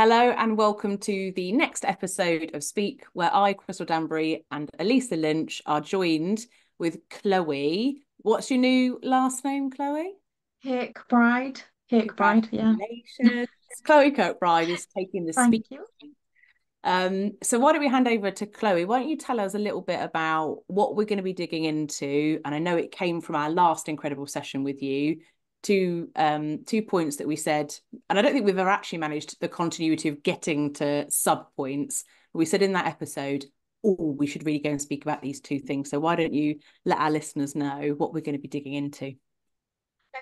Hello and welcome to the next episode of Speak, where I, Crystal Danbury, and Elisa Lynch are joined with Chloe. What's your new last name, Chloe? Kirkbride. Kirkbride, yeah. Congratulations. Chloe Kirkbride is taking the speak. Thank you. So why don't we hand over to Chloe? Why don't you tell us a little bit about what we're going to be digging into? And I know it came from our last incredible session with you, two points that we said, and I don't think we've ever actually managed the continuity of getting to sub points. We said in that episode, oh, we should really go and speak about these two things. So why don't you let our listeners know what we're going to be digging into?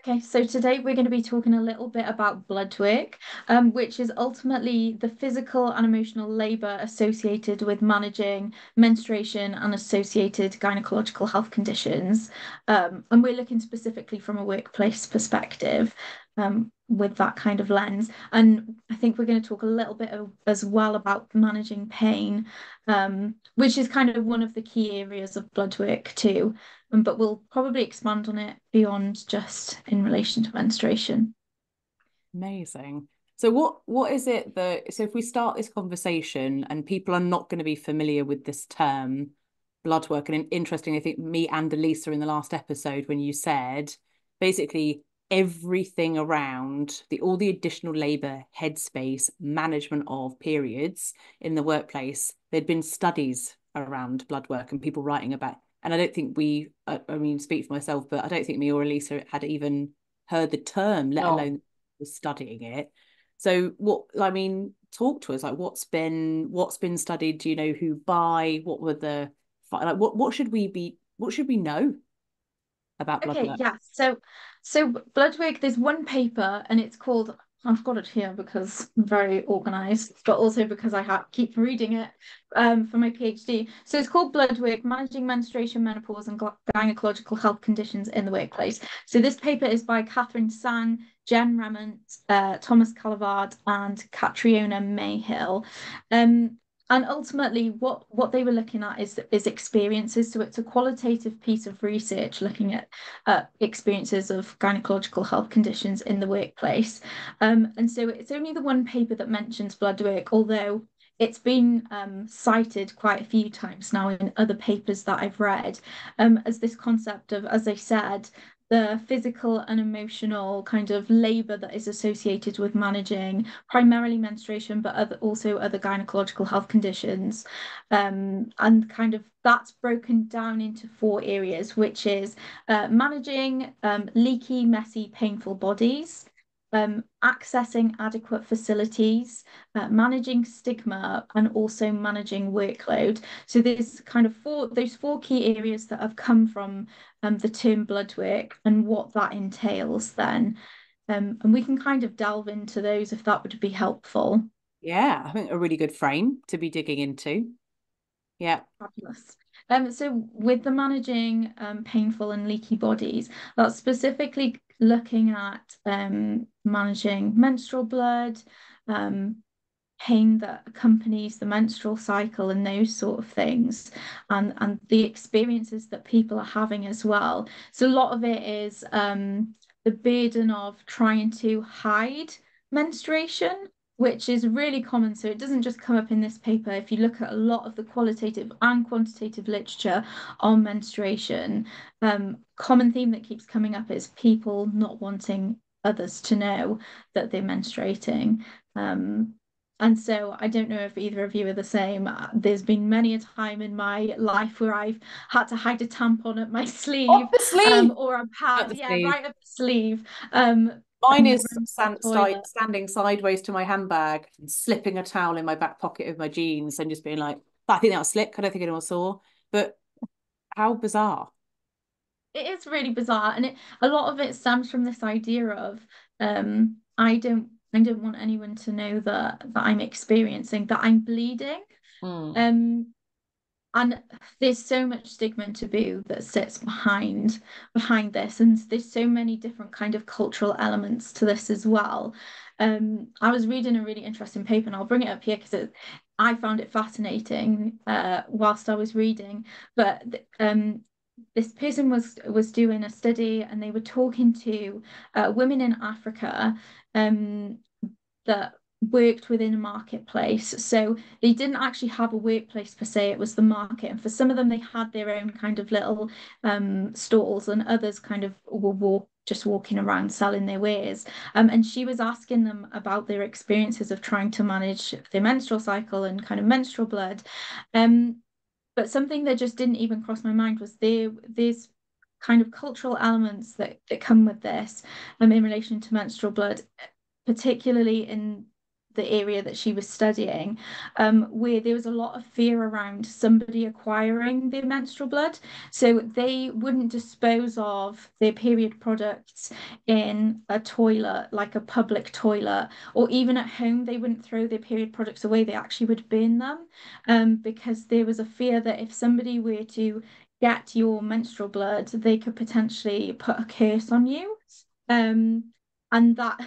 Okay, so today we're going to be talking a little bit about blood work, which is ultimately the physical and emotional labour associated with managing menstruation and associated gynecological health conditions. And we're looking specifically from a workplace perspective, with that kind of lens. And I think we're going to talk a little bit as well about managing pain, which is kind of one of the key areas of blood work too. But we'll probably expand on it beyond just in relation to menstruation. Amazing. So what is it that so if we start this conversation and people are not going to be familiar with this term blood work, and interesting, I think me and Elisa in the last episode when you said basically everything around the all the additional labor, headspace, management of periods in the workplace, there'd been studies around blood work and people writing about, and I don't think I mean, speak for myself, but I don't think me or Elisa had even heard the term, let No. alone was studying it. So what I mean, talk to us like what's been studied? Do you know who by? What were the like what should we know about blood Okay, work? yeah. So blood work, there's one paper and it's called, I've got it here because I'm very organized, but also because I keep reading it for my PhD. So it's called Blood Work, Managing Menstruation, Menopause, and Gynecological Health Conditions in the Workplace. So this paper is by Catherine Sang, Jen Remont, Thomas Calvard, and Catriona Mayhill. Um, and ultimately, what they were looking at is experiences. So it's a qualitative piece of research looking at experiences of gynecological health conditions in the workplace. And so it's only the one paper that mentions blood work, although it's been cited quite a few times now in other papers that I've read, as this concept of, as I said, the physical and emotional kind of labor that is associated with managing primarily menstruation, but also other gynecological health conditions. And kind of that's broken down into four areas, which is managing leaky, messy, painful bodies, accessing adequate facilities, managing stigma, and also managing workload. So there's kind of those four key areas that have come from the term blood work and what that entails then. And we can kind of delve into those if that would be helpful. Yeah, I think a really good frame to be digging into. Yeah. Fabulous. So with the managing painful and leaky bodies, that's specifically looking at managing menstrual blood, um, pain that accompanies the menstrual cycle and those sort of things, and the experiences that people are having as well. So a lot of it is the burden of trying to hide menstruation, which is really common. So it doesn't just come up in this paper. If you look at a lot of the qualitative and quantitative literature on menstruation, common theme that keeps coming up is people not wanting others to know that they're menstruating. Um, and so I don't know if either of you are the same. There's been many a time in my life where I've had to hide a tampon up my sleeve, Up the sleeve. or a Up pad, the yeah, sleeve. right up the sleeve, um, Mine and is run to the toilet. standing sideways to my handbag and slipping a towel in my back pocket of my jeans and just being like, I think that was slick. I don't think anyone saw. But how bizarre. It is really bizarre, and a lot of it stems from this idea of I don't want anyone to know that I'm experiencing that I'm bleeding. Mm. Um, And there's so much stigma and taboo that sits behind this, and there's so many different kind of cultural elements to this as well. I was reading a really interesting paper, and I'll bring it up here because I found it fascinating whilst I was reading. But this person was doing a study, and they were talking to women in Africa um, that worked within a marketplace. So they didn't actually have a workplace per se, it was the market. And for some of them, they had their own kind of little stalls, and others kind of were just walking around selling their wares. And she was asking them about their experiences of trying to manage their menstrual cycle and kind of menstrual blood. Um, but something that just didn't even cross my mind was there's kind of cultural elements that come with this in relation to menstrual blood, particularly in the area that she was studying, where there was a lot of fear around somebody acquiring their menstrual blood. So they wouldn't dispose of their period products in a toilet, like a public toilet, or even at home, they wouldn't throw their period products away. They actually would burn them, because there was a fear that if somebody were to get your menstrual blood, they could potentially put a curse on you. Um, and that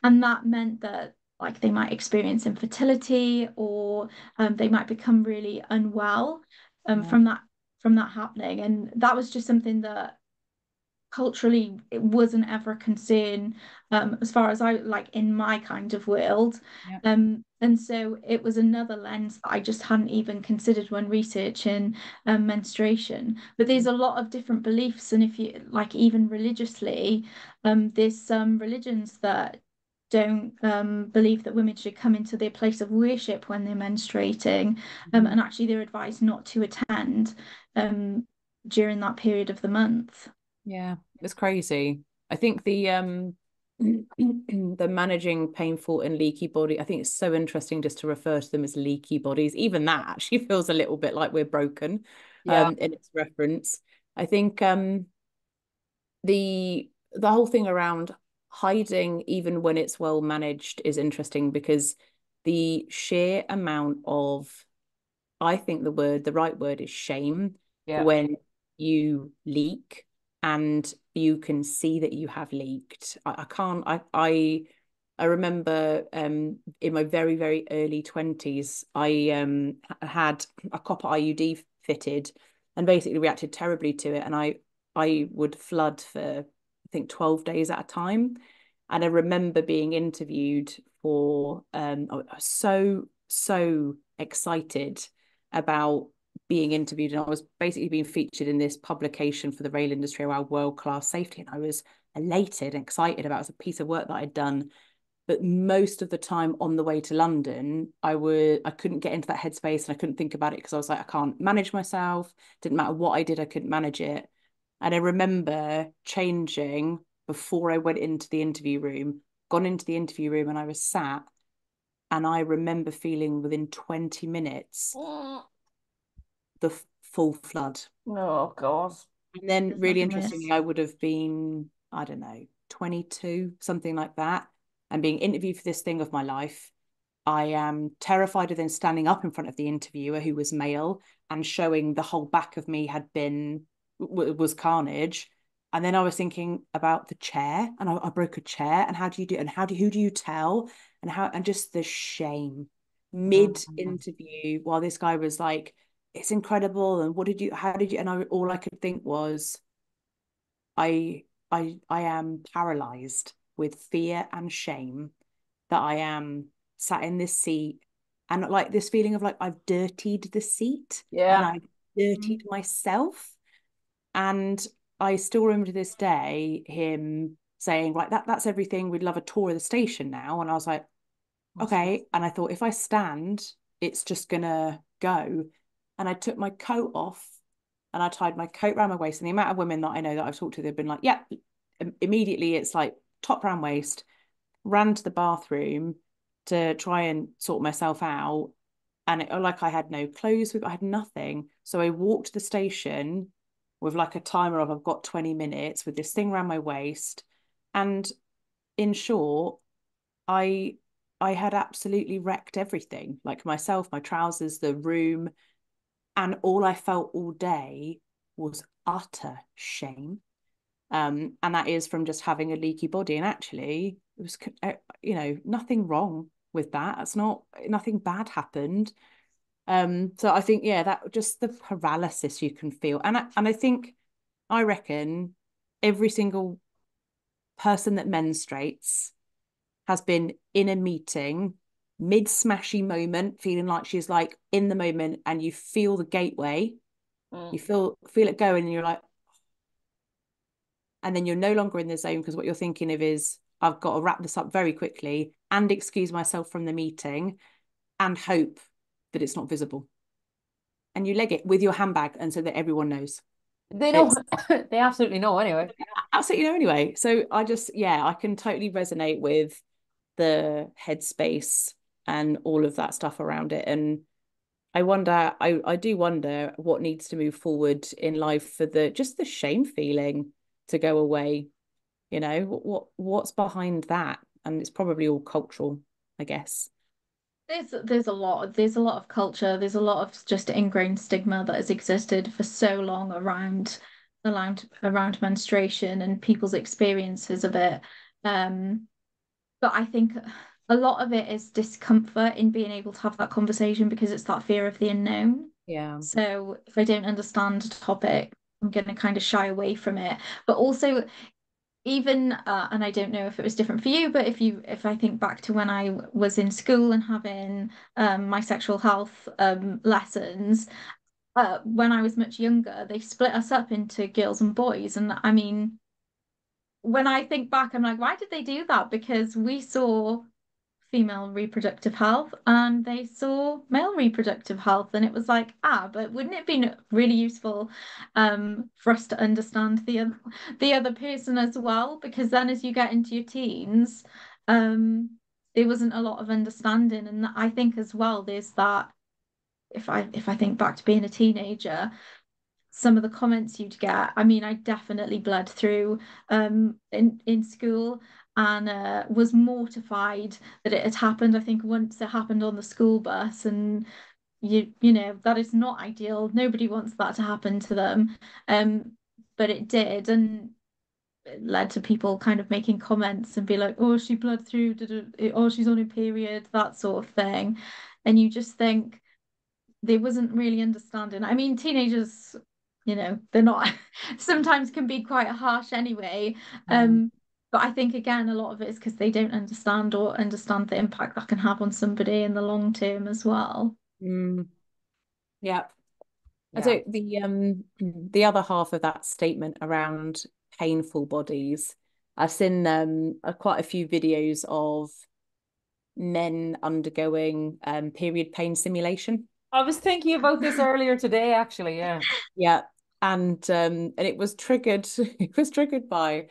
and that meant that like they might experience infertility, or they might become really unwell Yeah. from that happening. And that was just something that culturally it wasn't ever a concern, as far as I like in my kind of world. Yeah. And so it was another lens that I just hadn't even considered when researching menstruation. But there's a lot of different beliefs, and if you like, even religiously, there's some religions that don't believe that women should come into their place of worship when they're menstruating, Mhm. and actually they're advised not to attend um, during that period of the month. Yeah, it's crazy. I think the the managing painful and leaky body, I think it's so interesting just to refer to them as leaky bodies. Even that actually feels a little bit like we're broken Yeah. in its reference. I think the whole thing around hiding even when it's well managed is interesting because the sheer amount of, I think the right word is shame Yeah. when you leak and you can see that you have leaked. I can't, I remember in my very, very early 20s, I had a copper IUD fitted and basically reacted terribly to it. And I would flood for, I think, 12 days at a time. And I remember being interviewed for, I was so excited about being interviewed, and I was basically being featured in this publication for the rail industry around world-class safety, and I was elated and excited about it. It was a piece of work that I'd done. But most of the time on the way to London, I couldn't get into that headspace and I couldn't think about it because I was like, I can't manage myself. Didn't matter what I did, I couldn't manage it. And I remember changing before I went into the interview room, gone into the interview room, and I was sat, and I remember feeling within 20 minutes the full flood. Oh God. And then, There's really nothing interestingly, worse. I would have been, I don't know, 22, something like that, and being interviewed for this thing of my life. I am terrified of then standing up in front of the interviewer, who was male, and showing the whole back of me had been was carnage. And then I was thinking about the chair, and I broke a chair, and how do you do? And who do you tell? And how and just the shame mid Mm. interview while this guy was like, "It's incredible," and what did you? How did you? And all I could think was, I am paralyzed with fear and shame that I am sat in this seat, and like this feeling of like I've dirtied the seat and Yeah. I've Mm. dirtied myself. And I still remember to this day him saying, right, that's everything. We'd love a tour of the station now. And I was like, okay. And I thought, if I stand, it's just gonna go. And I took my coat off and I tied my coat around my waist. And the amount of women that I know that I've talked to, they've been like, yeah, immediately it's like top round waist, ran to the bathroom to try and sort myself out. And like I had no clothes with, I had nothing. So I walked to the station with like a timer of I've got 20 minutes with this thing around my waist. And in short, I I had absolutely wrecked everything, like myself, my trousers, the room, and all I felt all day was utter shame. And that is from just having a leaky body. And actually, it was, nothing wrong with that. It's not, nothing bad happened. So I think, yeah, that just the paralysis you can feel. And I think, I reckon every single person that menstruates has been in a meeting mid smashy moment, feeling like she's like in the moment, and you feel the gateway, you Mm. feel it going, and you're like, and then you're no longer in the zone because what you're thinking of is I've got to wrap this up very quickly and excuse myself from the meeting and hope that it's not visible. And you leg it with your handbag and so that everyone knows. They know, It's they absolutely know anyway. absolutely know anyway. So I just, yeah, I can totally resonate with the headspace and all of that stuff around it. And I do wonder what needs to move forward in life for the just the shame feeling to go away. You know, what's behind that? And it's probably all cultural, I guess. There's a lot of culture, there's a lot of just ingrained stigma that has existed for so long around menstruation and people's experiences of it. Um, but I think a lot of it is discomfort in being able to have that conversation because it's that fear of the unknown. Yeah. So if I don't understand a topic, I'm going to kind of shy away from it. But also, even and I don't know if it was different for you, but if I think back to when I was in school and having my sexual health lessons, when I was much younger, they split us up into girls and boys. And I mean, when I think back, I'm like, why did they do that? Because we saw female reproductive health and they saw male reproductive health, and it was like, but wouldn't it be really useful for us to understand the other person as well? Because then as you get into your teens, um there wasn't a lot of understanding. And I think as well there's that, if I think back to being a teenager, some of the comments you'd get. I mean, I definitely bled through in school and was mortified that it had happened. I think once it happened on the school bus, and you know that is not ideal. Nobody wants that to happen to them. Um, but it did, and it led to people kind of making comments and be like, "Oh, she bled through, oh, she's on her period," that sort of thing. And you just think they wasn't really understanding. I mean, teenagers, they're not sometimes can be quite harsh anyway. Yeah. But I think again, a lot of it is because they don't understand the impact that can have on somebody in the long term as well. Mm, yeah. I Yeah. don't the other half of that statement around painful bodies. I've seen quite a few videos of men undergoing period pain simulation. I was thinking about this earlier today, actually. Yeah. Yeah. And it was triggered, it was triggered by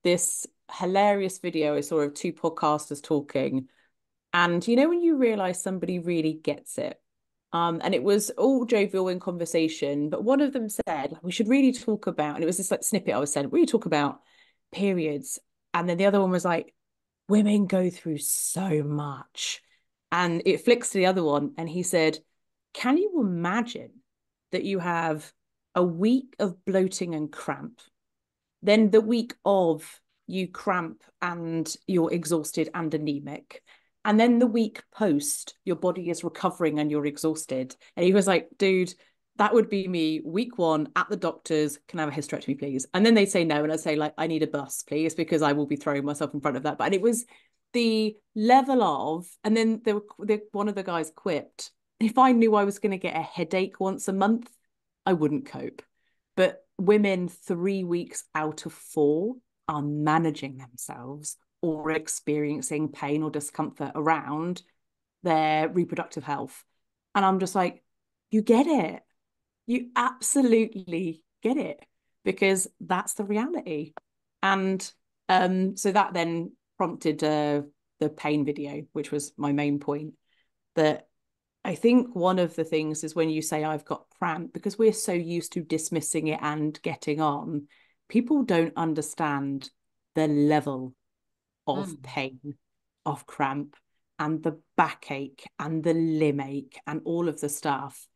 this hilarious video I saw of two podcasters talking. And you know when you realize somebody really gets it. And it was all jovial in conversation, but one of them said, like, we should really talk about, and it was this like snippet I was saying, really talk about periods. And then the other one was like, women go through so much. And it flicks to the other one, and he said, can you imagine that you have a week of bloating and cramp, then the week of you cramp and you're exhausted and anemic. And then the week post, your body is recovering and you're exhausted. And he was like, dude, that would be me week one at the doctor's. Can I have a hysterectomy, please? And then they say no. And I say, like, I need a bus, please, because I will be throwing myself in front of that. But it was the level of, and then one of the guys quipped, if I knew I was going to get a headache once a month, I wouldn't cope. But women 3 weeks out of 4 are managing themselves or experiencing pain or discomfort around their reproductive health. And I'm just like, you get it. You absolutely get it because that's the reality. And so that then prompted the pain video, which was my main point. That I think one of the things is when you say I've got cramp, because we're so used to dismissing it and getting on, people don't understand the level of Mm. pain, of cramp, and the backache and the limb ache and all of the stuff.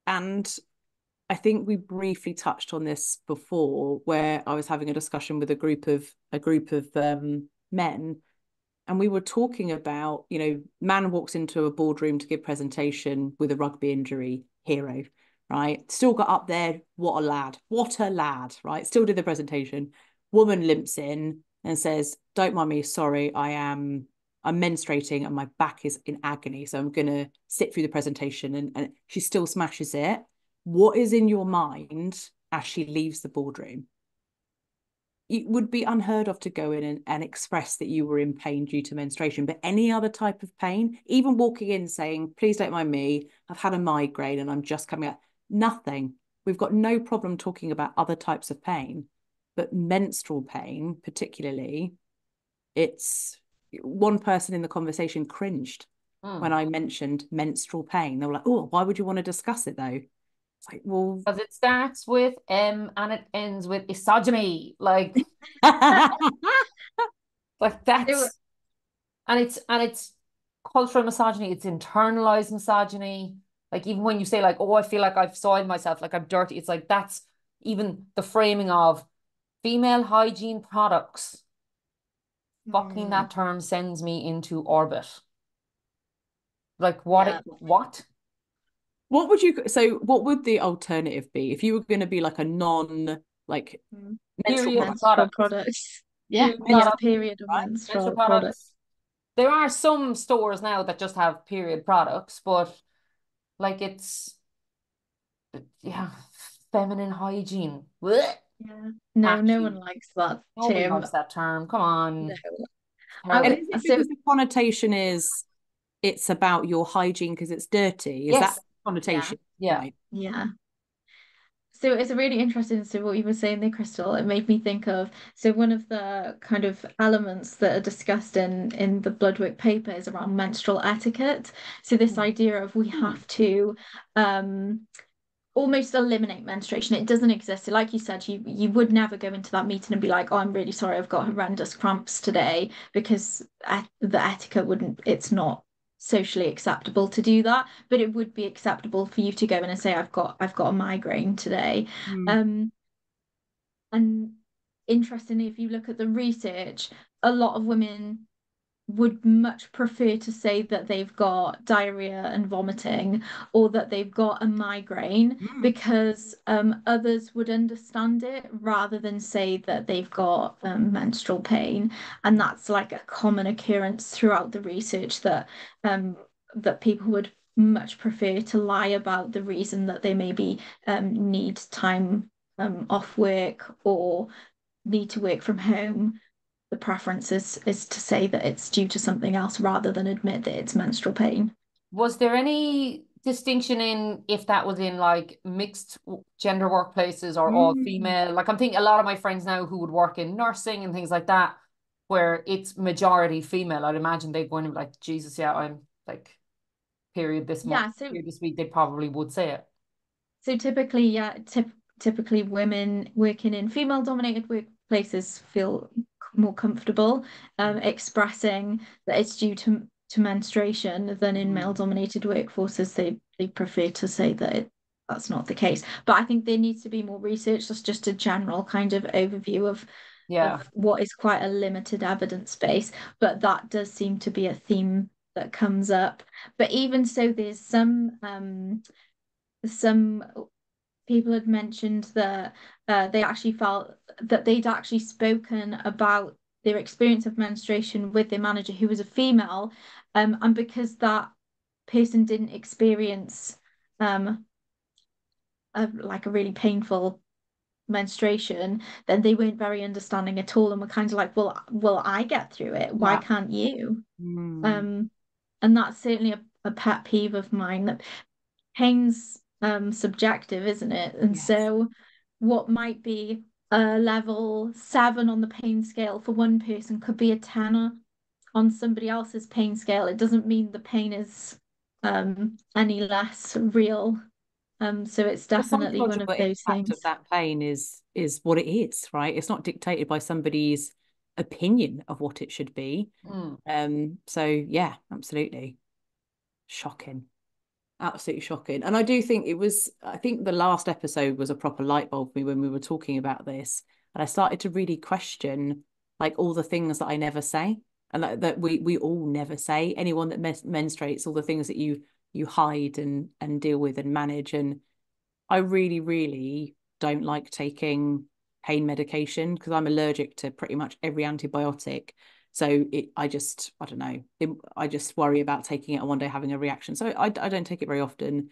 And I think we briefly touched on this before, where I was having a discussion with a group of men, and we were talking about, man walks into a boardroom to give presentation with a rugby injury, hero, right? Still got up there, what a lad, right? Still did the presentation. Woman limps in and says, don't mind me, sorry, I'm menstruating and my back is in agony, so I'm going to sit through the presentation, and she still smashes it. What is in your mind as she leaves the boardroom? It would be unheard of to go in and express that you were in pain due to menstruation, but any other type of pain, even walking in saying, please don't mind me, I've had a migraine and I'm just coming out, nothing. We've got no problem talking about other types of pain, but menstrual pain, particularly, it's one person in the conversation cringed when I mentioned menstrual pain. They were like, oh, why would you want to discuss it though? It's like, well, Because it starts with M and it ends with misogyny. Like So, that's and it's cultural misogyny, it's internalized misogyny. Like even when you say like, oh, I feel like I've soiled myself, like I'm dirty, it's like that's even the framing of female hygiene products. Fucking that term sends me into orbit. Like yeah. what? What would the alternative be if you were going to be like a non, like, menstrual Period product? Menstrual products. products. Yeah, Period yeah, Menstrual, products. period or right? Menstrual menstrual product. products. There are some stores now that just have period products, but like it's yeah, feminine hygiene. Blech. Yeah. No, no one Actually, likes that nobody term. likes that term. Come No. on. I And Terrible. is it so because the connotation is it's about your hygiene because it's dirty? Is that Yes. the yeah, connotation? Yeah. Right. yeah. So it's a really interesting, so what you were saying there, Crystal, it made me think of, so one of the kind of elements that are discussed in the Bloodwork paper is around menstrual etiquette. So this Mm. idea of we Hmm. have to almost eliminate menstruation. It doesn't exist. So like you said, you would never go into that meeting and be like, oh, I'm really sorry, I've got horrendous cramps today, because the etiquette wouldn't, it's not socially acceptable to do that, but it would be acceptable for you to go in and say, I've got a migraine today. Hmm. Um, and interestingly, if you look at the research, a lot of women would much prefer to say that they've got diarrhea and vomiting, or that they've got a migraine, Hmm. because others would understand it rather than say that they've got menstrual pain. And that's like a common occurrence throughout the research, um, that people would much prefer to lie about the reason that they maybe need time off work or need to work from home. The preference is to say that it's due to something else rather than admit that it's menstrual pain. Was there any distinction in if that was in like mixed gender workplaces or all Hmm. female? Like I'm thinking a lot of my friends now who would work in nursing and things like that, where it's majority female. I'd imagine they'd go in and be like, Jesus, yeah, I'm like period this month, Yeah, so period this week. They probably would say it. typically, yeah, typically women working in female-dominated workplaces feel more comfortable expressing that it's due to menstruation than in Hmm. male-dominated workforces. They prefer to say that that's not the case. But I think there needs to be more research. That's just a general kind of overview Yeah. of what is quite a limited evidence base. But that does seem to be a theme that comes up. But even so, there's some people had mentioned that they actually felt that they'd actually spoken about their experience of menstruation with their manager, who was a female, and because that person didn't experience um, like a really painful menstruation, then they weren't very understanding at all, and were kind of like, well, I get through it. Why Yeah. can't you? Hmm. Um, and that's certainly a pet peeve of mine, that pain's subjective, isn't it? And Yes. so what might be a level 7 on the pain scale for one person could be a 10 on somebody else's pain scale. It doesn't mean the pain is any less real. So it's The definitely one of psychological those impact of things. that pain is what it is, right? It's not dictated by somebody's opinion of what it should be. Mm. So yeah, absolutely. Shocking. Absolutely shocking. And I do think I think the last episode was a proper light bulb for me when we were talking about this. And I started to really question like all the things that I never say and that we all never say. Anyone that menstruates, all the things that you hide and deal with and manage. And I really, really don't like taking pain medication because I'm allergic to pretty much every antibiotic. So I don't know. I just worry about taking it and one day having a reaction. So I don't take it very often.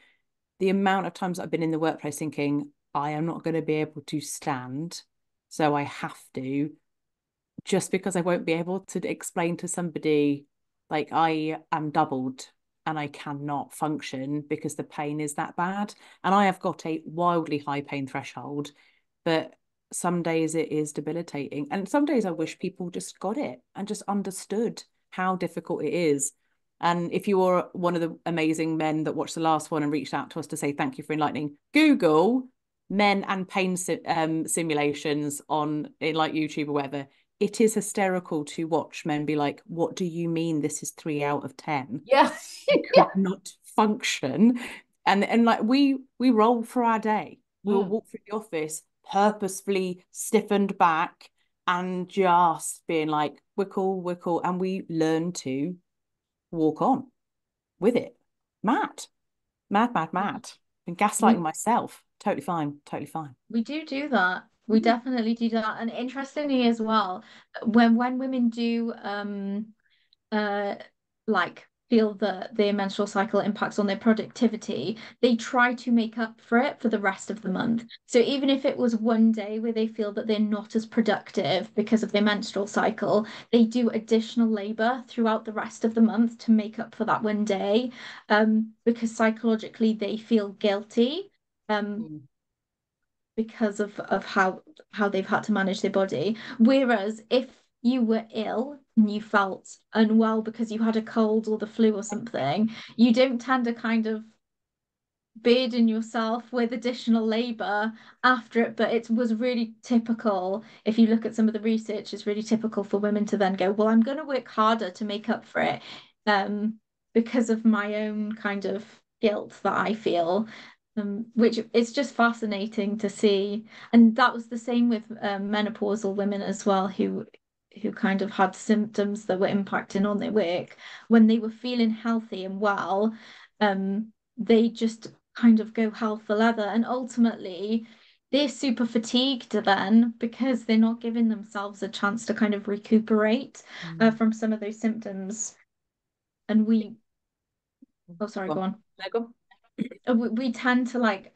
The amount of times I've been in the workplace thinking, I am not going to be able to stand, so I have to, just because I won't be able to explain to somebody, like, I am doubled and I cannot function because the pain is that bad. And I have got a wildly high pain threshold, but some days it is debilitating. And some days I wish people just got it and just understood how difficult it is. And if you are one of the amazing men that watched the last one and reached out to us to say thank you for enlightening, Google men and pain simulations on in like YouTube or whatever. It is hysterical to watch men be like, what do you mean this is 3 out of 10? Yeah. I could not function. And like we roll for our day. We'll walk through the office purposefully stiffened back and just being like, we're cool. And we learn to walk on with it. Mad. Been gaslighting We myself. Totally fine. Totally fine. we do that. We definitely do that. And interestingly as well, when women do uh like feel that their menstrual cycle impacts on their productivity, they try to make up for it for the rest of the month. So even if it was one day where they feel that they're not as productive because of their menstrual cycle, they do additional labor throughout the rest of the month to make up for that one day, because psychologically they feel guilty. Um, Mm. because of how they've had to manage their body. Whereas if you were ill and you felt unwell because you had a cold or the flu or something, you don't tend to kind of burden yourself with additional labor after it. But it was really typical, if you look at some of the research, it's really typical for women to then go, well, I'm going to work harder to make up for it, because of my own kind of guilt that I feel. Which it's just fascinating to see. And that was the same with menopausal women as well, who kind of had symptoms that were impacting on their work. When they were feeling healthy and well, they just kind of go hell for leather. And ultimately, they're super fatigued then because they're not giving themselves a chance to kind of recuperate Mm. from some of those symptoms. And oh, sorry, Go go on. on. No, go on. We tend to like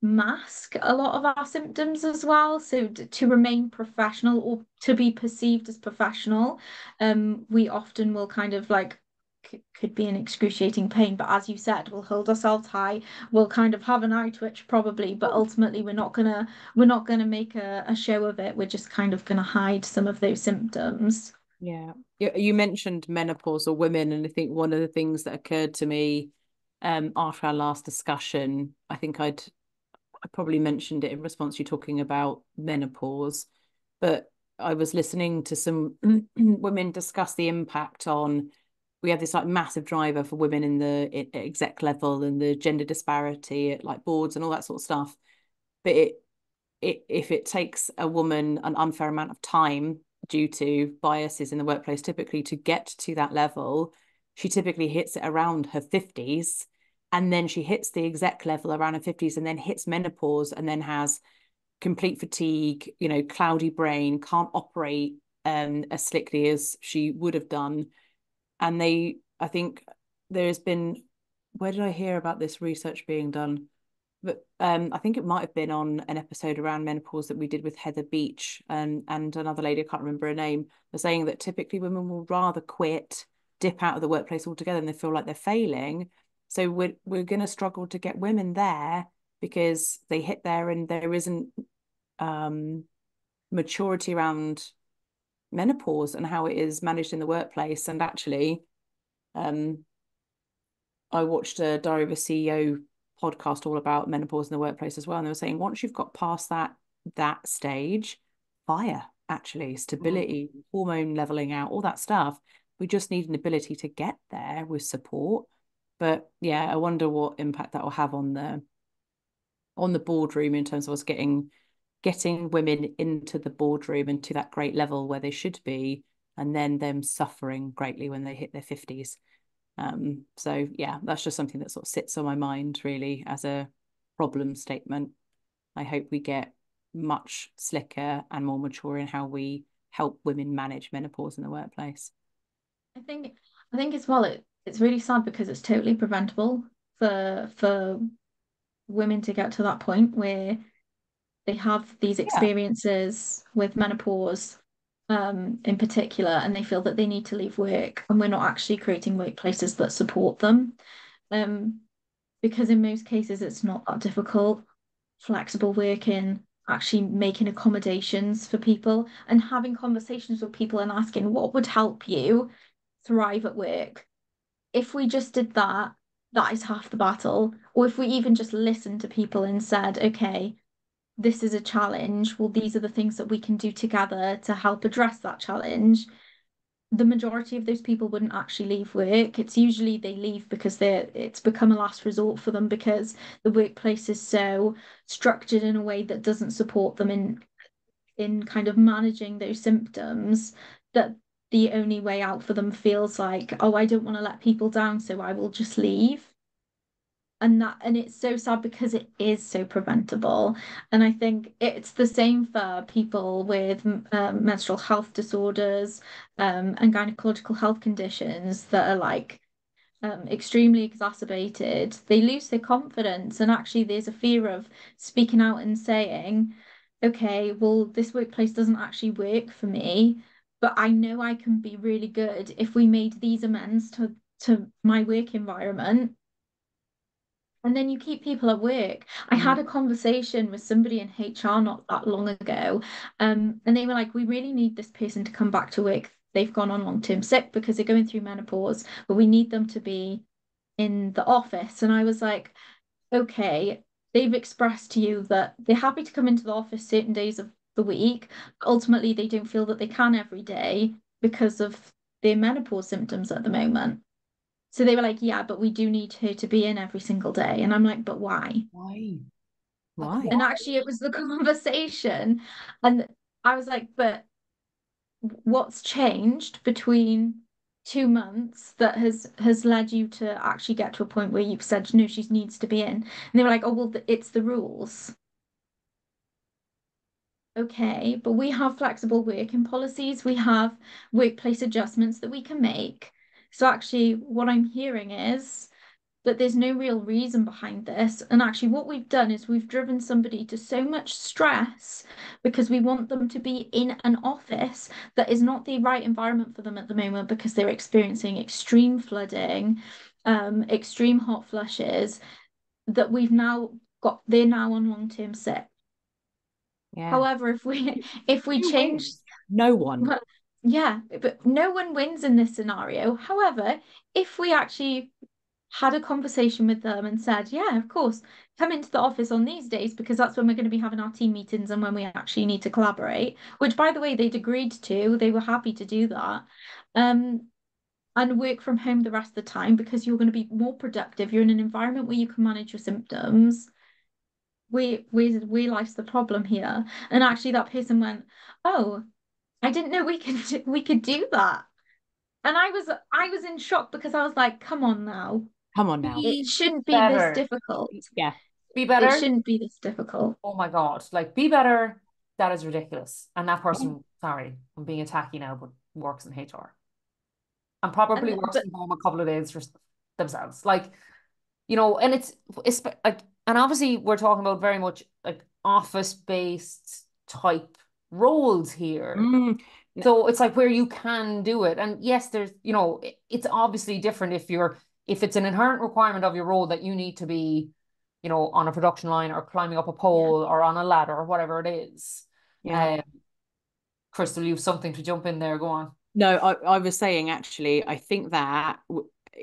mask a lot of our symptoms as well. So to remain professional or to be perceived as professional, we often will kind of like could be in excruciating pain, but as you said, we'll hold ourselves high. We'll kind of have an eye twitch probably, but ultimately we're not gonna make a show of it. We're just kind of gonna hide some of those symptoms. Yeah. You mentioned menopausal women, and I think one of the things that occurred to me after our last discussion, I probably mentioned it in response to you talking about menopause, but I was listening to some women discuss the impact on, we have this like massive driver for women in the exec level and the gender disparity at like boards and all that sort of stuff. But if it takes a woman an unfair amount of time due to biases in the workplace, typically to get to that level, she typically hits it around her 50s. And then she hits the exec level around her 50s and then hits menopause and then has complete fatigue, cloudy brain, can't operate as slickly as she would have done. And I think there has been, where did I hear about this research being done? But I think it might have been on an episode around menopause that we did with Heather Beach and another lady, I can't remember her name, was saying that typically women will rather quit, dip out of the workplace altogether, and they feel like they're failing. So we're going to struggle to get women there because they hit there and there isn't maturity around menopause and how it is managed in the workplace. And actually, um, I watched a Diary of a CEO podcast all about menopause in the workplace as well. And they were saying once you've got past that stage, fire, actually, stability, hormone leveling out, all that stuff. We just need an ability to get there with support. But yeah, I wonder what impact that will have on the boardroom in terms of us getting women into the boardroom and to that great level where they should be, and then them suffering greatly when they hit their 50s. So yeah, that's just something that sort of sits on my mind really as a problem statement. I hope we get much slicker and more mature in how we help women manage menopause in the workplace? I think I think as well it's really sad because it's totally preventable for women to get to that point where they have these Yeah. experiences with menopause in particular, and they feel that they need to leave work, and we're not actually creating workplaces that support them. Um, because in most cases it's not that difficult. Flexible working, actually making accommodations for people and having conversations with people and asking what would help you thrive at work. If we just did that, that is half the battle. Or if we even just listened to people and said, okay, this is a challenge. Well, these are the things that we can do together to help address that challenge. The majority of those people wouldn't actually leave work. It's usually they leave because it's become a last resort for them because the workplace is so structured in a way that doesn't support them in kind of managing those symptoms, that the only way out for them feels like, oh, I don't want to let people down, so I will just leave. And it's so sad because it is so preventable. And I think it's the same for people with menstrual health disorders and gynecological health conditions that are like extremely exacerbated. They lose their confidence, and actually, there's a fear of speaking out and saying, okay, well, this workplace doesn't actually work for me, but I know I can be really good if we made these amends to my work environment. And then you keep people at work. I Mm. had a conversation with somebody in HR not that long ago, and they were like, "We really need this person to come back to work. They've gone on long-term sick because they're going through menopause, but we need them to be in the office." And I was like, "Okay, they've expressed to you that they're happy to come into the office certain days of the week. Ultimately, they don't feel that they can every day because of their menopause symptoms at the moment." So they were like, yeah, but we do need her to be in every single day. And I'm like, but why? Why? Like, Why? And why? actually, it was the conversation. And I was like, but what's changed between 2 months that has led you to actually get to a point where you've said, no, she needs to be in? And they were like, oh, well, it's the rules. Okay, but we have flexible working policies, we have workplace adjustments that we can make. So actually, what I'm hearing is that there's no real reason behind this. And actually, what we've done is we've driven somebody to so much stress because we want them to be in an office that is not the right environment for them at the moment because they're experiencing extreme flooding, extreme hot flushes, that we've now they're now on long-term sick. Yeah. However, if we Who change, wins? No one. well, yeah, but no one wins in this scenario. However, if we actually had a conversation with them and said, yeah, of course, come into the office on these days because that's when we're going to be having our team meetings and when we actually need to collaborate, which by the way, they'd agreed to, they were happy to do that. Um, and work from home the rest of the time because you're going to be more productive. You're in an environment where you can manage your symptoms. We realized the problem here. And actually that person went, oh, I didn't know we could do that. And I was in shock because I was like, come on now. Come on now. It Be shouldn't be this better. difficult. Yeah. Be It better. shouldn't be this difficult. Oh my God. Like, be better. That is ridiculous. And that Yeah. person, sorry, I'm being attacky now, but works in HR and probably And works but from home a couple of days for themselves. Like, and it's like, and obviously we're talking about very much like office-based type roles here. Mm. So it's like where you can do it. And yes, it's obviously different if it's an inherent requirement of your role that you need to be, on a production line or climbing up a yeah. pole or on a ladder or whatever it is. Yeah. Um, Crystal, you've something to jump in there. Go on. No, I was saying actually, I think that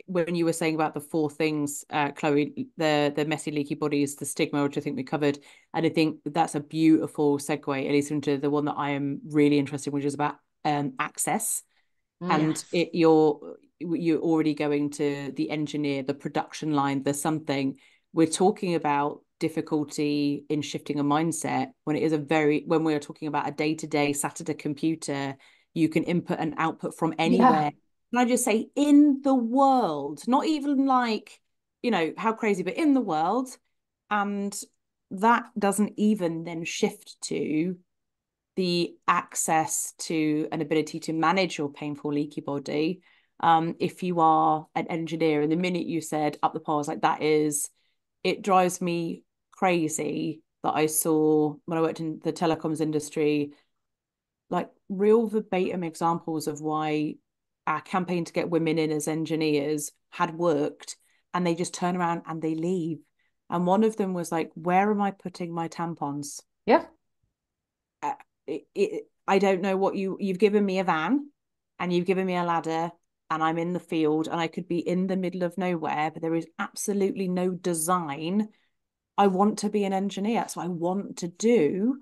when you were saying about the four things, Chloe, the messy, leaky bodies, the stigma, which I think we covered, and I think that's a beautiful segue, at least into the one that I am really interested in, which is about access. And Yes. you're already going to the engineer, the production line, the something. We're talking about difficulty in shifting a mindset when when we're talking about a day-to-day sat at a computer, you can input and output from Yeah. anywhere. Can I just say in the world, not even like, how crazy, but in the world. And that doesn't even then shift to the access to an ability to manage your painful, leaky body. If you are an engineer, and the minute you said up the pole, I was like, it drives me crazy that I saw when I worked in the telecoms industry, like real verbatim examples of why our campaign to get women in as engineers had worked, and they just turn around and they leave. And one of them was like, where am I putting my tampons? Yeah. I don't know what you've given me a van and you've given me a ladder and I'm in the field and I could be in the middle of nowhere, but there is absolutely no design. I want to be an engineer. That's what I want to do.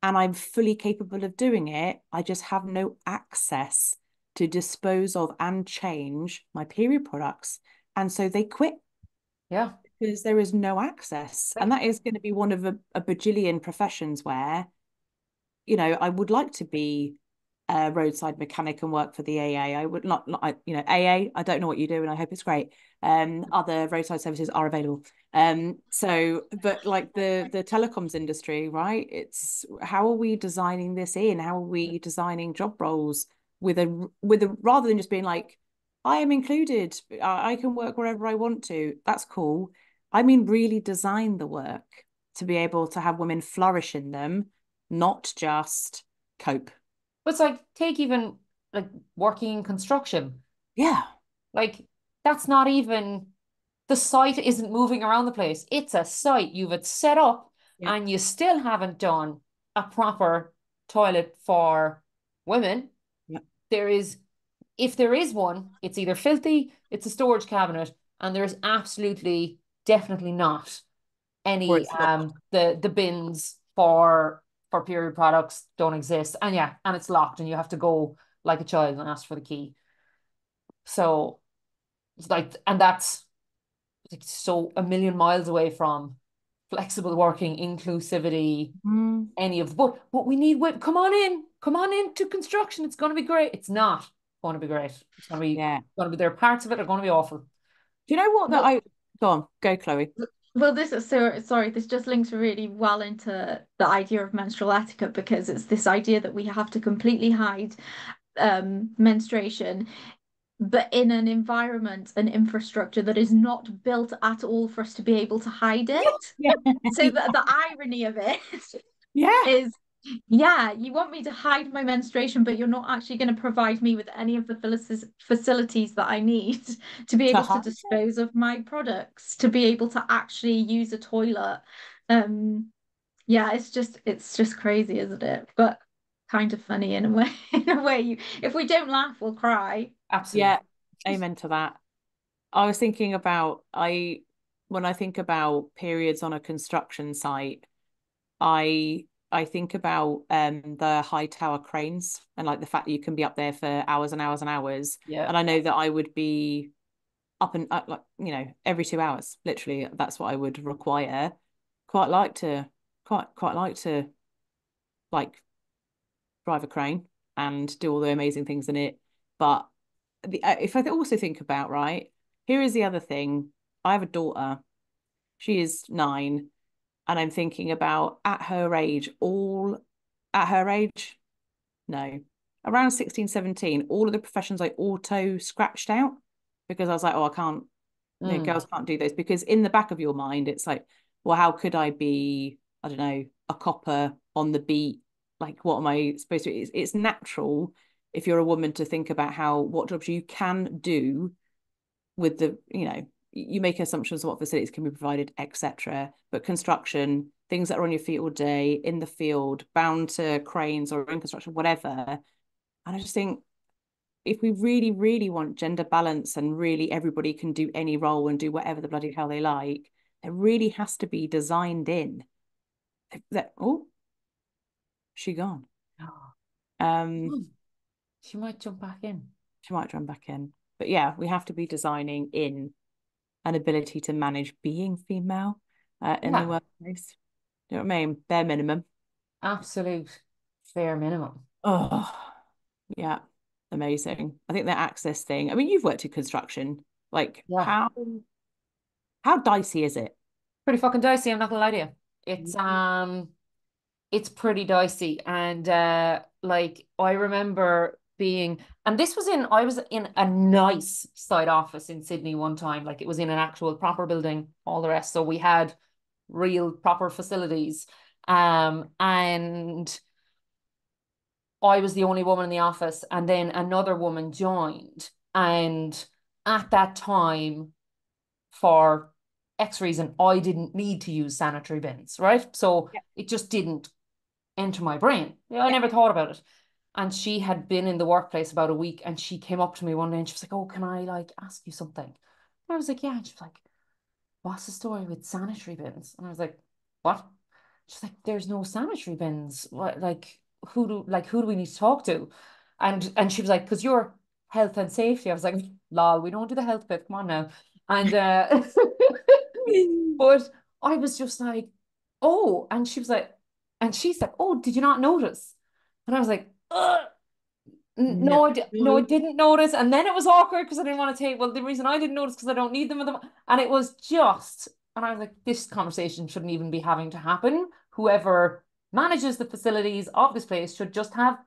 And I'm fully capable of doing it. I just have no access to dispose of and change my period products. And so they quit Yeah. because there is no access. And Like, that is going to be one of a bajillion professions where, you know, I would like to be a roadside mechanic and work for the AA. I would not, you know, AA, I don't know what you do and I hope it's great. Other roadside services are available. So, but like the telecoms industry, right? It's how are we designing this in? How are we designing job roles with a rather than just being like, I am included, I can work wherever I want to. That's cool. I mean, really design the work to be able to have women flourish in them, not just cope. but it's like, take even like working in construction. Yeah. Like, that's not even, the site isn't moving around the place. It's a site. You've it set up Yeah. and you still haven't done a proper toilet for women. Yeah. There is, if there is one, it's either filthy, it's a storage cabinet, and there's absolutely, definitely not Or any it's locked. the bins for period products don't exist. And yeah, and it's locked and you have to go like a child and ask for the key. So it's like, and that's like so a million miles away from flexible working, inclusivity, Mm. any of, but we need women. Come on in to construction. It's going to be great. It's not going to be great. Yeah. There are parts of it are going to be awful. Do you know what that Well, I go on, go, Chloe. well, this is so sorry. This just links really well into the idea of menstrual etiquette because it's this idea that we have to completely hide menstruation, but in an environment and infrastructure that is not built at all for us to be able to hide it. Yeah. So the irony of it Yeah. is, yeah, you want me to hide my menstruation, but you're not actually going to provide me with any of the facilities that I need to be To able to hide it. dispose of my products, to be able to actually use a toilet. Um, yeah, it's just crazy, isn't it? But kind of funny in a way. In a way, if we don't laugh, we'll cry. Absolutely. Yeah. Amen to that. I was thinking about when I think about periods on a construction site, I think about the high tower cranes and like the fact that you can be up there for hours and hours and hours. Yeah. And I know that I would be up and up, like, you know, every 2 hours, literally, that's what I would require. Quite like to quite like to like drive a crane and do all the amazing things in it. But if I also think about, right, here is the other thing. I have a daughter. She is 9, and I'm thinking about at her age, no, around 16, 17, all of the professions I auto scratched out because I was like, oh, I can't, you know, Mm. girls can't do this because in the back of your mind, it's like, well, how could I be, I don't know, a copper on the beat? Like, what am I supposed to? It's natural if you're a woman to think about what jobs you can do with the, you know, you make assumptions of what facilities can be provided, etc. But construction, things that are on your feet all day, in the field, bound to cranes or in construction, whatever. And I just think if we really, really want gender balance and really everybody can do any role and do whatever the bloody hell they like, it really has to be designed in. That oh, she gone. Um, She might jump back in. she might run back in. But yeah, we have to be designing in an ability to manage being female in the Yeah, workplace. Do you know what I mean? Bare minimum. absolute bare minimum. Oh, yeah. Amazing. I think the access thing. I mean, you've worked in construction. Like, Yeah. how dicey is it? Pretty fucking dicey, I'm not gonna lie to you. It's Mm. it's pretty dicey. And like I remember being, and this was in, I was in a nice side office in Sydney one time. Like it was in an actual proper building, all the rest. So we had real proper facilities. And I was the only woman in the office, and then another woman joined. And at that time, for X reason, I didn't need to use sanitary bins, right? So Yeah. it just didn't enter my brain. I Yeah. never thought about it. And she had been in the workplace about a week, and she came up to me one day and she was like, "Oh, can I like ask you something?" And I was like, "Yeah." And she was like, "What's the story with sanitary bins?" And I was like, "What?" She's like, "There's no sanitary bins. What, who do we need to talk to?" And she was like, "Because you're health and safety." I was like, "Lol, we don't do the health bit. Come on now." And but I was just like, "Oh," and she was like, and she said, "Oh, did you not notice?" And I was like, "Ugh. No. No, I didn't notice." And then it was awkward because I didn't want to take, well, the reason I didn't notice because I don't need them at the and it was just, and I was like, this conversation shouldn't even be having to happen. Whoever manages the facilities of this place should just have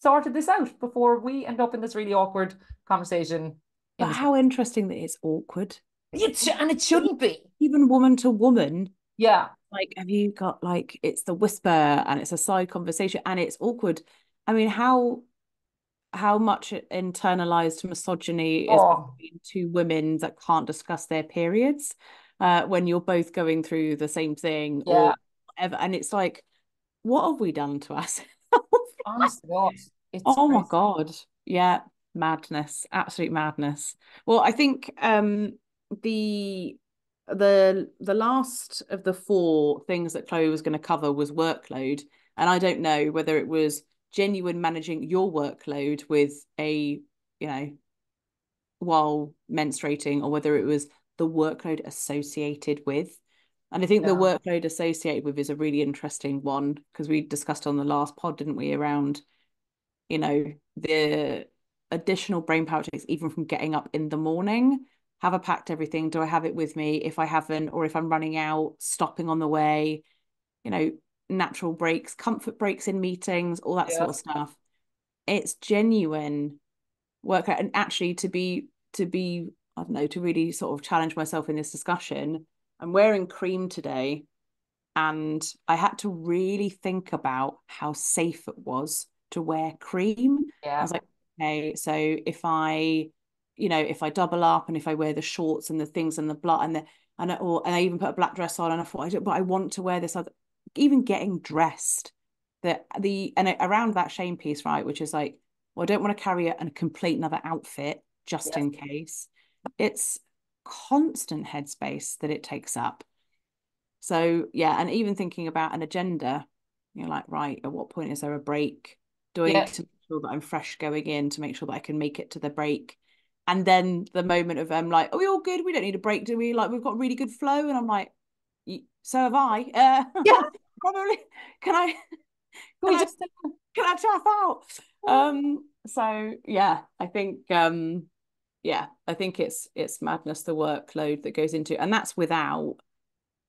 sorted this out before we end up in this really awkward conversation in But this. how interesting that it's awkward. And it shouldn't be. Even woman to woman, Yeah. like, have you got like it's the whisper and it's a side conversation and it's awkward. I mean, how much internalized misogyny is Oh, between two women that can't discuss their periods when you're both going through the same thing yeah. or whatever. And it's like, what have we done to ourselves? Honest to God, it's Oh my crazy. God. Yeah, madness, absolute madness. Well, I think the the last of the four things that Chloe was going to cover was workload. And I don't know whether it was genuine managing your workload with a, you know, while menstruating or whether it was the workload associated with. And I think the Yeah. workload associated with is a really interesting one because we discussed on the last pod, didn't we, around the additional brain power it takes even from getting up in the morning. Have I packed everything? Do I have it with me? If I haven't, or if I'm running out, stopping on the way, you know, natural breaks, comfort breaks in meetings, all that Yeah. sort of stuff. It's genuine work. And actually I don't know, to really sort of challenge myself in this discussion, I'm wearing cream today and I had to really think about how safe it was to wear cream. I Yeah. was like, okay, so if I double up and if I wear the shorts and the things and the blood and I even put a black dress on and I thought, but I want to wear this. Even getting dressed, around that shame piece, right, which is like, well, I don't want to carry a complete another outfit just Yes. in case. It's constant headspace that it takes up. So yeah, and even thinking about an agenda, you're like, right, at what point is there a break? Do I need Yeah. to make sure that I'm fresh going in to make sure that I can make it to the break? And then the moment of like, are we all good? We don't need a break, do we? Like we've got really good flow. And I'm like, so have I. Yeah. Probably can I Can can we I just can I tap out? So yeah, I think I think it's madness the workload that goes into, and that's without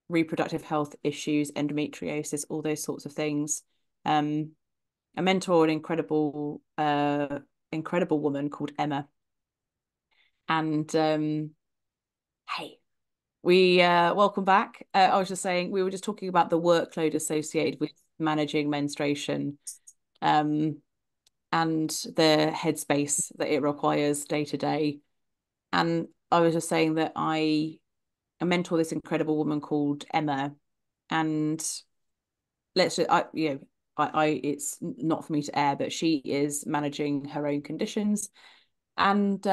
reproductive health issues, endometriosis, all those sorts of things. Um, I mentor an incredible woman called Emma, and hey, we welcome back. I was just saying we were just talking about the workload associated with managing menstruation, um, and the headspace that it requires day to day. And I was just saying that I mentor this incredible woman called Emma, and let's just, I it's not for me to air, but she is managing her own conditions, and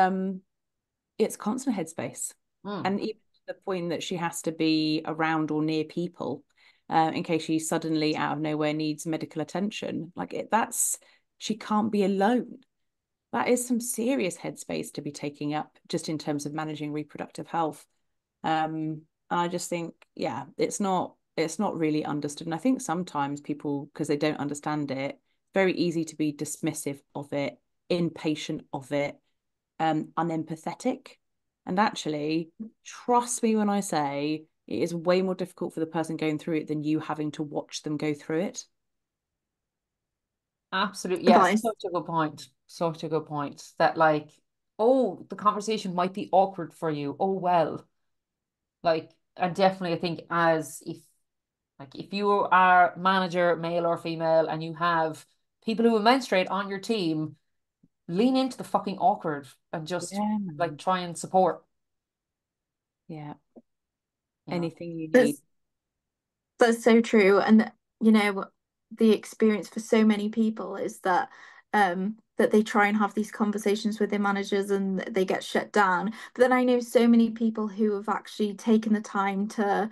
it's constant headspace, Mm. and even to the point that she has to be around or near people, in case she suddenly out of nowhere needs medical attention. Like that's she can't be alone. That is some serious headspace to be taking up just in terms of managing reproductive health. And I just think, yeah, it's not really understood. And I think sometimes people, because they don't understand it, very easy to be dismissive of it, impatient of it, unempathetic. And actually, trust me when I say it is way more difficult for the person going through it than you having to watch them go through it. Absolutely. Yes, advice. such a good point. Such a good point. That like, oh, the conversation might be awkward for you. Oh well. Like, and definitely I think as if like if you are manager, male or female, and you have people who will menstruate on your team, lean into the fucking awkward and just Yeah, like man. try and support, Yeah. you know. Anything you need. That's that's so true. And you know, the experience for so many people is that that they try and have these conversations with their managers and they get shut down. But then I know so many people who have actually taken the time to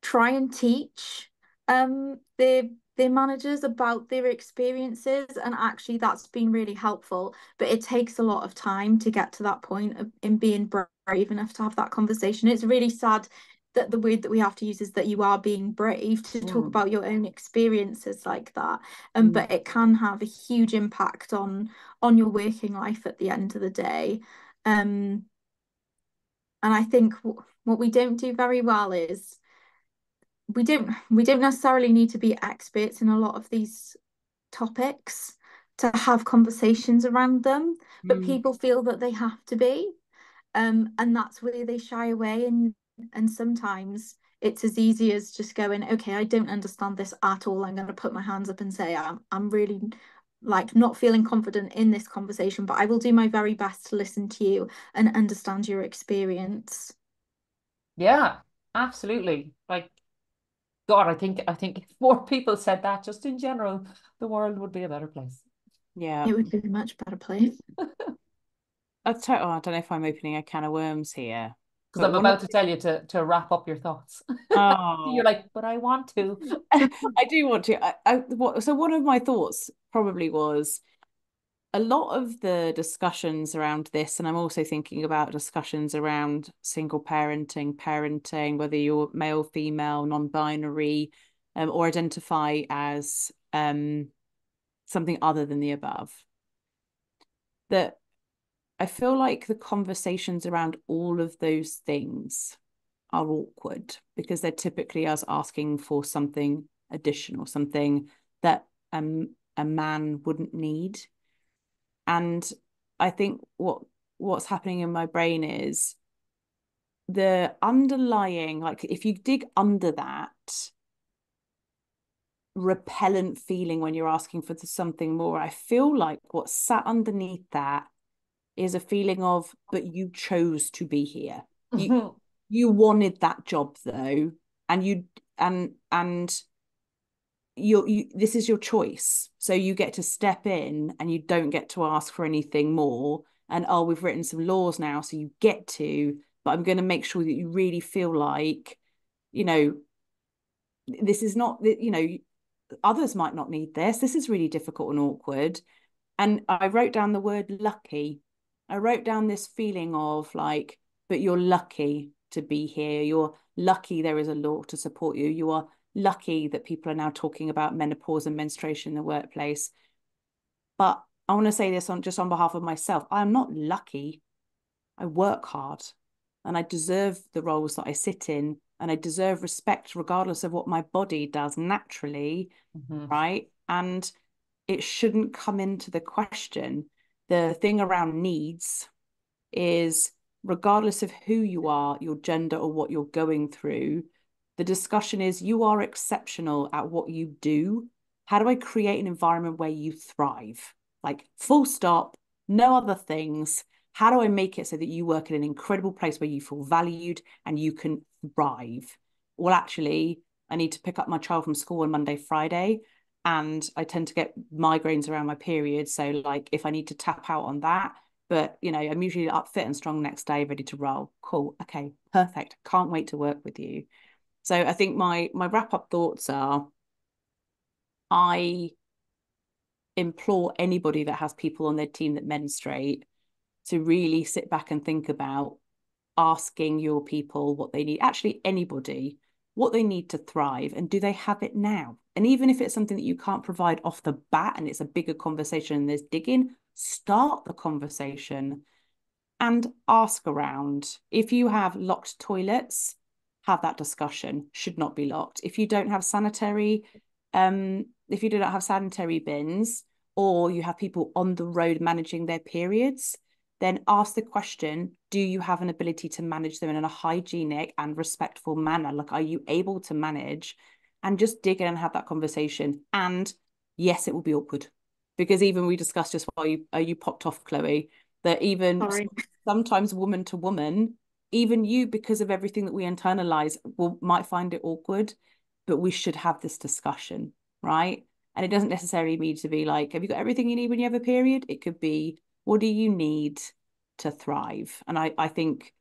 try and teach their managers about their experiences, and actually that's been really helpful, but it takes a lot of time to get to that point of in being brave enough to have that conversation. It's really sad that the word that we have to use is that you are being brave to talk Mm. about your own experiences like that, Mm. but it can have a huge impact on your working life at the end of the day. And I think what we don't do very well is we don't necessarily need to be experts in a lot of these topics to have conversations around them, but Mm. people feel that they have to be, and that's where they shy away. And sometimes it's as easy as just going, okay, I don't understand this at all. I'm going to put my hands up and say I'm really like not feeling confident in this conversation, but I will do my very best to listen to you and understand your experience. Yeah, absolutely. Like God, I think if more people said that just in general, the world would be a better place. Yeah. It would be a much better place. I don't know if I'm opening a can of worms here, Because but I'm one of about to tell you to wrap up your thoughts. You're oh, like, but I want to. I do want to. So one of my thoughts probably was a lot of the discussions around this, and I'm also thinking about discussions around single parenting, parenting, whether you're male, female, non-binary, or identify as something other than the above. That I feel like the conversations around all of those things are awkward because they're typically us asking for something additional, something that a man wouldn't need. And I think what's happening in my brain is the underlying, like if you dig under that repellent feeling when you're asking for something more, I feel like what's sat underneath that is a feeling of, but you chose to be here. You wanted that job though, and and you this is your choice. So you get to step in and you don't get to ask for anything more. And oh, we've written some laws now, so you get to, but I'm going to make sure that you really feel like, you know, this is not, others might not need this. This is really difficult and awkward. And I wrote down the word lucky. I wrote down this feeling of like, but you're lucky to be here. You're lucky there is a law to support you. You are lucky that people are now talking about menopause and menstruation in the workplace. But I want to say this on behalf of myself. I'm not lucky. I work hard and I deserve the roles that I sit in and I deserve respect regardless of what my body does naturally, Mhm. right? And it shouldn't come into the question. The thing around needs is regardless of who you are, your gender, or what you're going through, the discussion is you are exceptional at what you do. How do I create an environment where you thrive? Like, full stop, no other things. How do I make it so that you work in an incredible place where you feel valued and you can thrive? Well, actually, I need to pick up my child from school on Monday, Friday, and I tend to get migraines around my period. So, like, if I need to tap out on that, but I'm usually up fit and strong next day, ready to roll. Cool. Okay, perfect. Can't wait to work with you. So I think my wrap-up thoughts are I implore anybody that has people on their team that menstruate to really sit back and think about asking your people what they need, actually anybody, what they need to thrive, and do they have it now? And even if it's something that you can't provide off the bat and it's a bigger conversation and there's digging, start the conversation and ask around. If you have locked toilets, have that discussion. Should not be locked. If you don't have sanitary if you do not have sanitary bins, or you have people on the road managing their periods, then ask the question, do you have an ability to manage them in a hygienic and respectful manner? Like, are you able to manage? And just dig in and have that conversation. And yes, it will be awkward, because even we discussed just while you popped off, Chloe, that even Sorry. sometimes woman to woman, even you, because of everything that we internalize, might find it awkward, but we should have this discussion, right? And it doesn't necessarily need to be like, have you got everything you need when you have a period? It could be, what do you need to thrive? And I think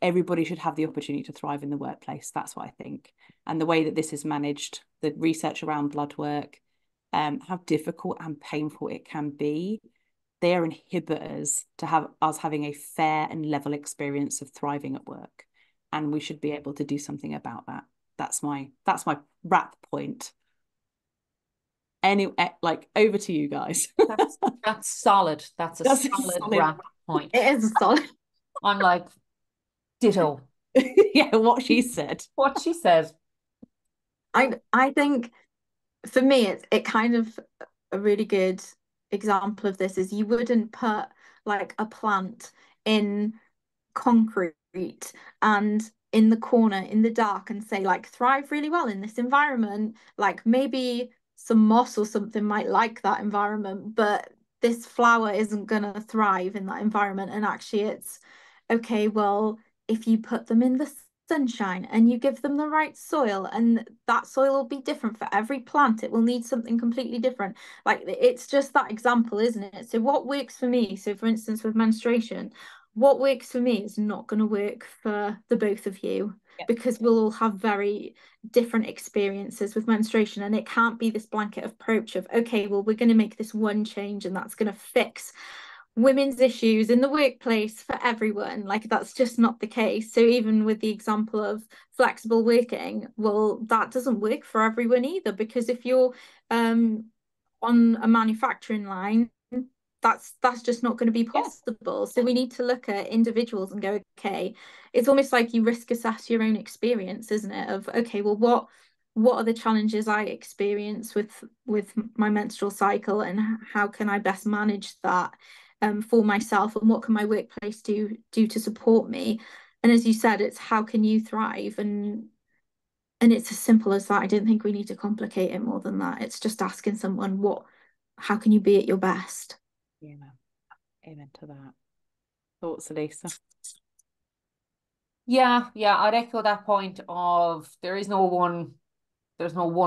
everybody should have the opportunity to thrive in the workplace. That's what I think. And the way that this is managed, the research around blood work, how difficult and painful it can be, they are inhibitors to have us having a fair and level experience of thriving at work. And we should be able to do something about that. That's my wrap point. Like, over to you guys. That's solid. That's a That's a solid solid. wrap point. It is a solid. I'm like, ditto. Yeah, what she said. What she said. I think for me it kind of a really good example of this is you wouldn't put like a plant in concrete and in the corner in the dark and say like thrive really well in this environment. Like maybe some moss or something might like that environment, but this flower isn't gonna thrive in that environment. And actually it's okay, well, if you put them in the sunshine and you give them the right soil, and that soil will be different for every plant, it will need something completely different. Like it's just that example, isn't it? So what works for me, so for instance with menstruation, what works for me is not going to work for the both of you, Yeah. because we'll all have very different experiences with menstruation, and it can't be this blanket approach of okay, well, we're going to make this one change and that's going to fix women's issues in the workplace for everyone. Like that's just not the case. So even with the example of flexible working, well, that doesn't work for everyone either, because if you're on a manufacturing line, that's just not going to be Yeah. possible. So we need to look at individuals and go, okay, it's almost like you risk assess your own experience, isn't it? Of okay, well, what are the challenges I experience with my menstrual cycle, and how can I best manage that for myself, and what can my workplace do to support me? And as you said, it's how can you thrive, and it's as simple as that. I don't think we need to complicate it more than that. It's just asking someone how can you be at your best? Yeah, amen to that. Thoughts, Elisa? Yeah, yeah, I'd echo that point of there's no one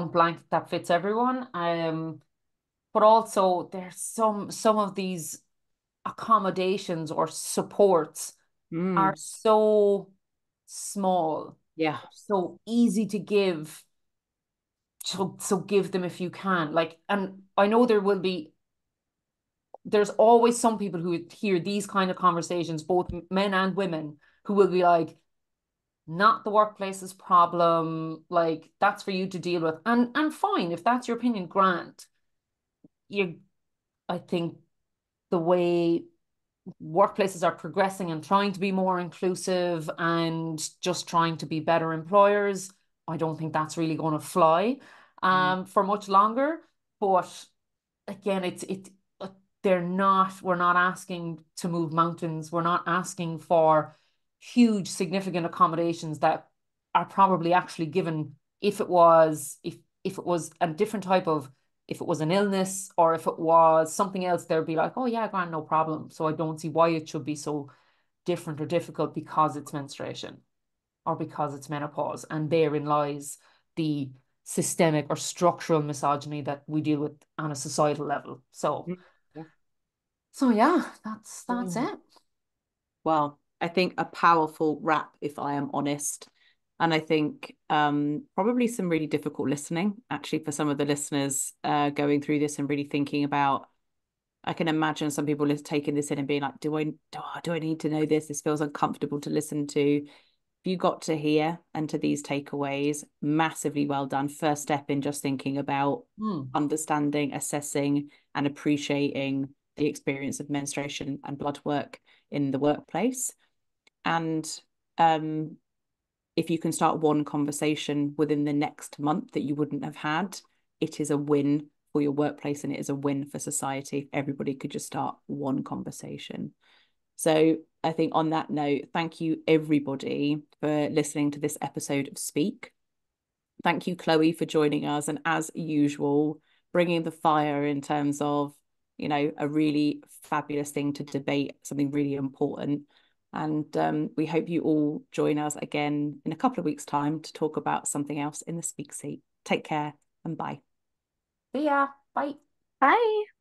blanket that fits everyone. But also there's some of these accommodations or supports are so small, Yeah. so easy to give. So give them if you can. Like, and I know there's always some people who would hear these kind of conversations, both men and women, who will be like, not the workplace's problem, like that's for you to deal with. And fine, if that's your opinion, grant. You I think the way workplaces are progressing and trying to be more inclusive and just trying to be better employers, I don't think that's really going to fly for much longer. But again, we're not asking to move mountains. We're not asking for huge, significant accommodations that are probably actually given if it was a different type of if it was an illness or if it was something else, they'd be like, oh yeah, grand, no problem. So I don't see why it should be so different or difficult because it's menstruation or because it's menopause. And therein lies the systemic or structural misogyny that we deal with on a societal level. So Yeah. so yeah, that's it. Well, I think a powerful wrap, if I am honest. And I think probably some really difficult listening, actually, for some of the listeners going through this and really thinking about. I can imagine some people taking this in and being like, do I need to know this? This feels uncomfortable to listen to. If you got to here and to these takeaways, massively well done. First step in just thinking about understanding, assessing, and appreciating the experience of menstruation and blood work in the workplace. And if you can start one conversation within the next month that you wouldn't have had, it is a win for your workplace and it is a win for society if everybody could just start one conversation. So I think on that note, thank you everybody for listening to this episode of Speak. Thank you, Chloe, for joining us. And as usual, bringing the fire in terms of, you know, a really fabulous thing to debate, something really important. And we hope you all join us again in a couple of weeks' time to talk about something else in the Speak seat. Take care and bye. See ya. Bye. Bye.